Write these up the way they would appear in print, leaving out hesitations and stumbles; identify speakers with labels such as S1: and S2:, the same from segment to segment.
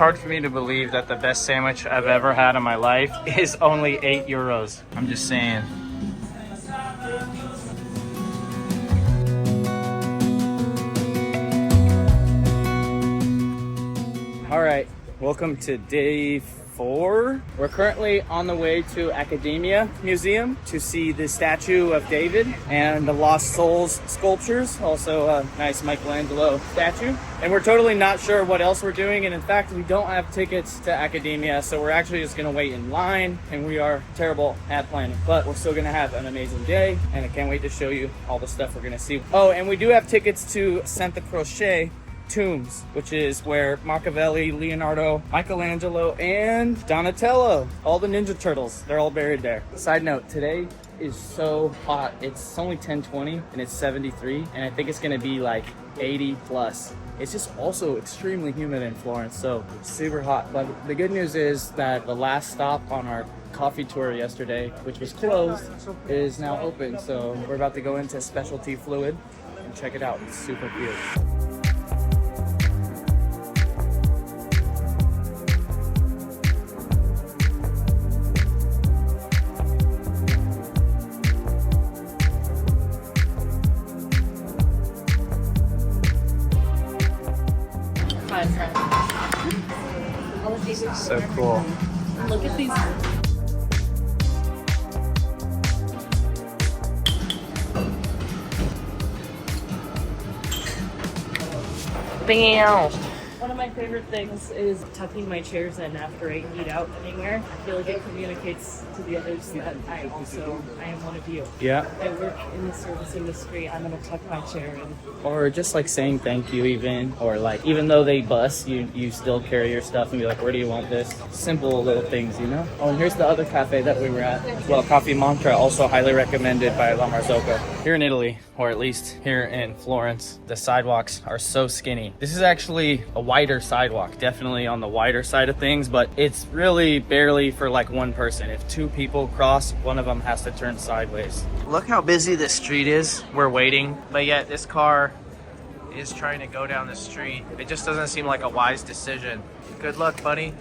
S1: Hard for me to believe that the best sandwich I've ever had in my life is only €8. I'm just saying. All right, welcome to day 4. We're currently on the way to Academia Museum to see the statue of David and the Lost Souls sculptures, also a nice Michelangelo statue. And we're totally not sure what else we're doing, and in fact we don't have tickets to Academia, so we're actually just gonna wait in line, and we are terrible at planning, but we're still gonna have an amazing day, and I can't wait to show you all the stuff we're gonna see. Oh, and we do have tickets to Santa Croce Tombs, which is where Machiavelli, Leonardo, Michelangelo, and Donatello, all the Ninja Turtles, they're all buried there. Side note, today is so hot. It's only 10:20 and it's 73, and I think it's gonna be like 80 plus. It's just also extremely humid in Florence, so it's super hot. But the good news is that the last stop on our coffee tour yesterday, which was closed, is now open. So we're about to go into Specialty Fluid and check it out. It's super cute. So cool.
S2: Look at these. Bam. One of my favorite things is tucking my chairs in after I eat out anywhere. I feel like it communicates to the others that I am one of you.
S1: Yeah.
S2: I work in the service industry. I'm gonna tuck my chair in.
S1: Or just like saying thank you even, or like even though they bus, you still carry your stuff and be like, where do you want this? Simple little things, you know? Oh, and here's the other cafe that we were at as well, Coffee Mantra, also highly recommended by La Marzocco. Here in Italy, or at least here in Florence, the sidewalks are so skinny. This is actually a wider sidewalk, definitely on the wider side of things, but it's really barely for like one person. If 2 people cross, one of them has to turn sideways. Look how busy this street is. We're waiting, but yet this car is trying to go down the street. It just doesn't seem like a wise decision. Good luck, buddy.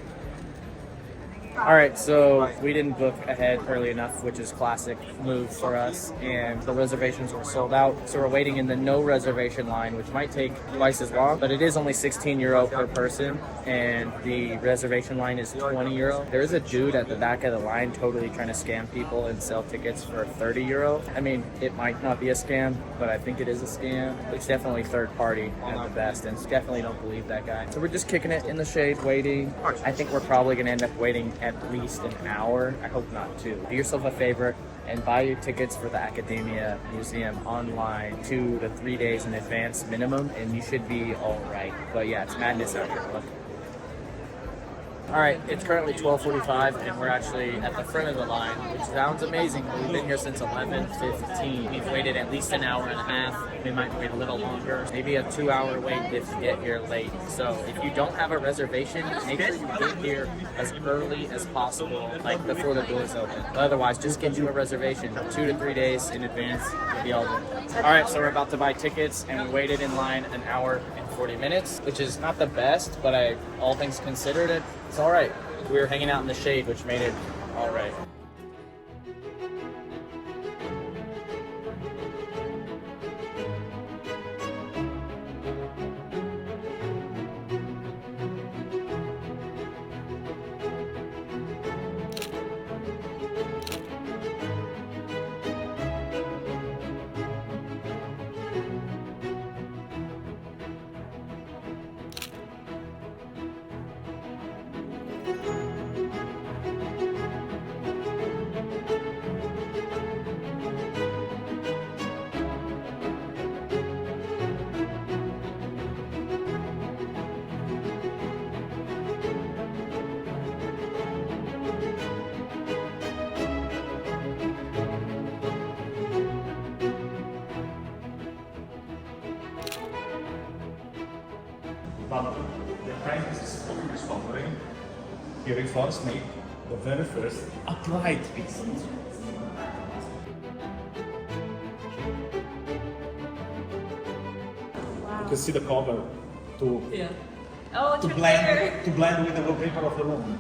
S1: All right, so we didn't book ahead early enough, which is classic move for us, and the reservations were sold out. So we're waiting in the no reservation line, which might take twice as long, but it is only €16 per person, and the reservation line is €20. There is a dude at the back of the line totally trying to scam people and sell tickets for €30. I mean, it might not be a scam, but I think it is a scam. It's definitely third party at the best, and definitely don't believe that guy. So we're just kicking it in the shade, waiting. I think we're probably gonna end up waiting at least an hour. I hope not 2. Do yourself a favor and buy your tickets for the Academia Museum online 2 to 3 days in advance minimum, and you should be all right. But yeah, it's madness out here. Look. All right, it's currently 12:45, and we're actually at the front of the line, which sounds amazing. We've been here since 11:15. We've waited at least an hour and a half. We might wait a little longer, maybe a 2-hour wait if you get here late. So if you don't have a reservation, make sure you get here as early as possible, like before the doors open. Otherwise, just get you a reservation 2 to 3 days in advance. You'll be all good. All right, so we're about to buy tickets, and we waited in line an hour and 40 minutes, which is not the best, but all things considered, it's all right. We were hanging out in the shade, which made it all right.
S3: But the Francis is fully responding. Here it was made the very first applied piece.
S2: Wow.
S3: You can see the cover too.
S2: Yeah. Oh, it's right
S3: to blend with the wallpaper of the room.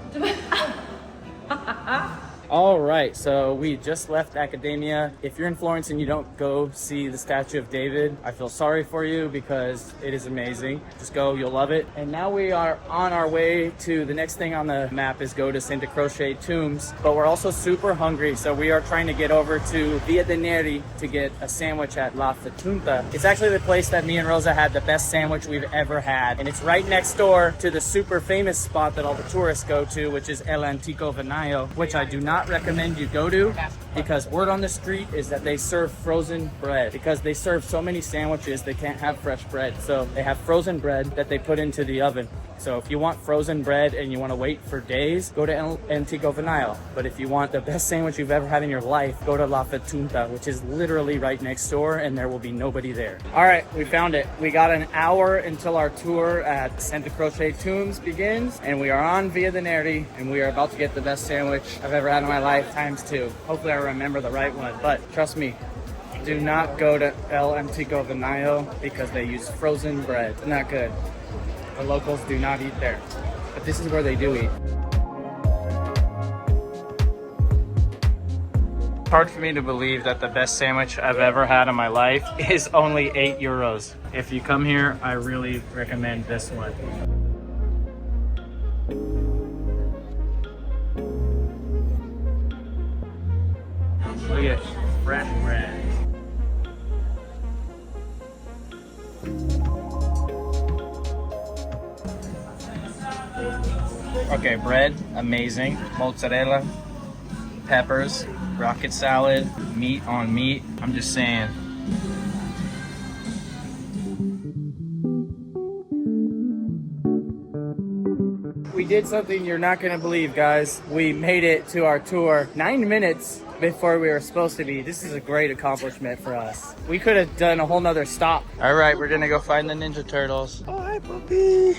S1: All right, so we just left academia. If you're in Florence and you don't go see the statue of David, I feel sorry for you because it is amazing. Just go, you'll love it. And now we are on our way to the next thing on the map is go to Santa Croce Tombs, but we're also super hungry, so we are trying to get over to Via de Neri to get a sandwich at La Fatunta. It's actually the place that me and Rosa had the best sandwich we've ever had, and it's right next door to the super famous spot that all the tourists go to, which is El Antico Vinaio, which I do not recommend you go to because word on the street is that they serve frozen bread because they serve so many sandwiches they can't have fresh bread, so they have frozen bread that they put into the oven. So if you want frozen bread and you want to wait for days, go to El Antico Vinaio. But if you want the best sandwich you've ever had in your life, go to La Fatunta, which is literally right next door, and there will be nobody there. All right, we found it. We got an hour until our tour at Santa Croce Tombs begins, and we are on Via de Neri, and we are about to get the best sandwich I've ever had in my life times 2. Hopefully I remember the right one, but trust me, do not go to El Antico Vinaio because they use frozen bread. It's not good. The locals do not eat there, but this is where they do eat. It's hard for me to believe that the best sandwich I've ever had in my life is only 8 euros. If you come here, I really recommend this one. Look at fresh bread. Okay, bread, amazing. Mozzarella, peppers, rocket salad, meat on meat. I'm just saying. We did something you're not gonna believe, guys. We made it to our tour 9 minutes before we were supposed to be. This is a great accomplishment for us. We could have done a whole nother stop. All right, we're gonna go find the Ninja Turtles. Oh, hi, puppy.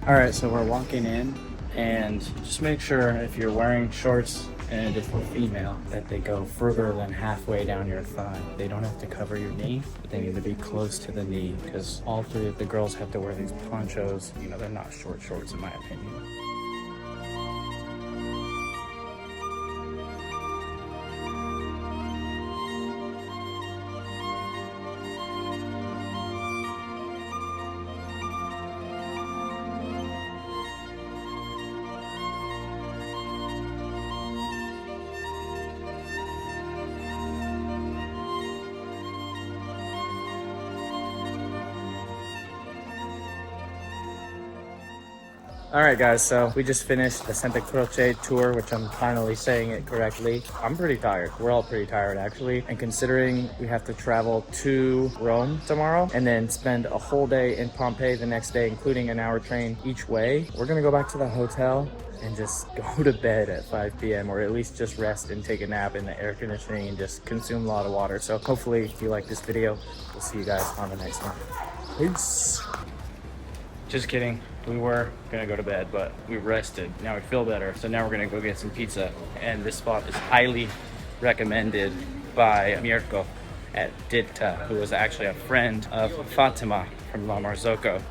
S1: All right, so we're walking in, and just make sure if you're wearing shorts and if you're female that they go further than halfway down your thigh. They don't have to cover your knee, but they need to be close to the knee because all 3 of the girls have to wear these ponchos. You know, they're not short shorts in my opinion. All right, guys, so we just finished the Santa Croce tour, which I'm finally saying it correctly. I'm pretty tired. We're all pretty tired, actually. And considering we have to travel to Rome tomorrow and then spend a whole day in Pompeii the next day, including an hour train each way, we're gonna go back to the hotel and just go to bed at 5 p.m. or at least just rest and take a nap in the air conditioning and just consume a lot of water. So hopefully if you like this video, we'll see you guys on the next one. Peace. Just kidding. We were gonna go to bed, but we rested. Now we feel better. So now we're gonna go get some pizza. And this spot is highly recommended by Mirko at Ditta, who was actually a friend of Fatima from La Marzocco.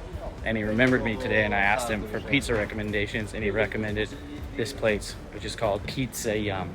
S1: And he remembered me today, and I asked him for pizza recommendations, and he recommended this place, which is called Pizza Yum.